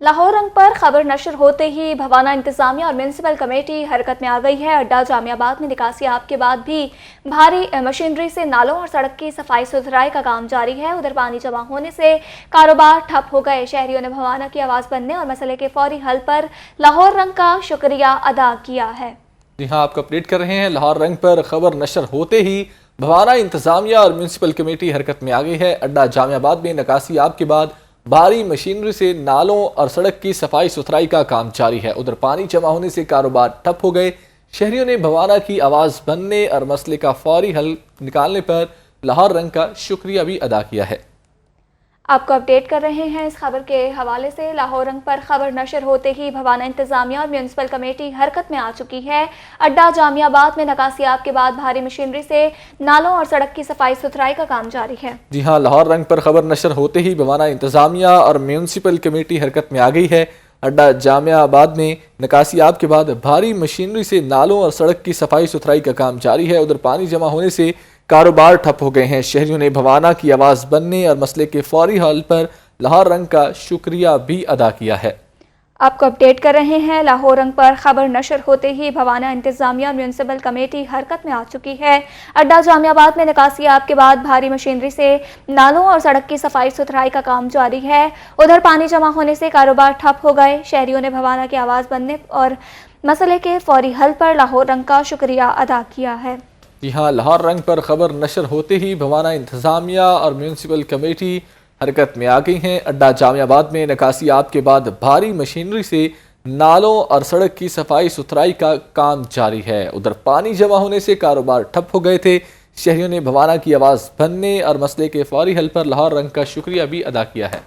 लाहौर रंग पर खबर नशर होते ही भवाना इंतजामिया और म्यूनसिपल कमेटी हरकत में आ गई है। अड्डा जामियाबाद में निकासी आप के बाद भी भारी मशीनरी से नालों और सड़क की सफाई सुथराई का काम जारी है। उधर पानी जमा होने से कारोबार ठप हो गए। शहरियों ने भवाना की आवाज़ बनने और मसले के फौरी हल पर लाहौर रंग का शुक्रिया अदा किया है। जी हाँ, आपको अपडेट कर रहे हैं। लाहौर रंग पर खबर नशर होते ही भवाना इंतजामिया और म्यूनसिपल कमेटी हरकत में आ गई है। अड्डा जामियाबाद में निकासी आप के बाद भारी मशीनरी से नालों और सड़क की सफाई सुथराई का काम जारी है। उधर पानी जमा होने से कारोबार ठप हो गए। शहरियों ने भवाना की आवाज़ बनने और मसले का फौरी हल निकालने पर लाहौर रंग का शुक्रिया भी अदा किया है। आपको अपडेट कर रहे हैं इस खबर के हवाले से। लाहौर रंग पर खबर नशर होते ही भवाना इंतजामिया और म्यूनसिपल कमेटी हरकत में आ चुकी है। अड्डा जामियाबाद में निकासियाब के बाद भारी मशीनरी से नालों और सड़क की सफाई सुथराई का काम जारी है। जी हाँ, लाहौर रंग पर खबर नशर होते ही भवाना इंतजामिया और म्यूनसिपल कमेटी हरकत में आ गई है। अड्डा जामियाबाद में निकासियाब के बाद भारी मशीनरी से नालों और सड़क की सफाई सुथराई का काम जारी है। उधर पानी जमा होने से कारोबार ठप हो गए हैं। शहरियों ने भवाना की आवाज़ बनने और मसले के फौरी हल पर लाहौर रंग का शुक्रिया भी अदा किया है। आपको अपडेट कर रहे हैं। लाहौर रंग पर खबर नशर होते ही भवाना इंतजामिया और म्यूनसिपल कमेटी हरकत में आ चुकी है। अड्डा जामियाबाद में निकासियाब के बाद भारी मशीनरी से नालों और सड़क की सफाई सुथराई का काम जारी है। उधर पानी जमा होने से कारोबार ठप हो गए। शहरियों ने भवाना की आवाज़ बनने और मसले के फौरी हल पर लाहौर रंग का शुक्रिया अदा किया है। जी हाँ, लाहौर रंग पर खबर नशर होते ही भवाना इंतजामिया और म्यूनसिपल कमेटी हरकत में आ गई हैं। अड्डा जामियाबाद में निकासियाब के बाद भारी मशीनरी से नालों और सड़क की सफाई सुथराई का काम जारी है। उधर पानी जमा होने से कारोबार ठप हो गए थे। शहरियों ने भवाना की आवाज़ बनने और मसले के फौरी हल पर लाहौर रंग का शुक्रिया भी अदा किया है।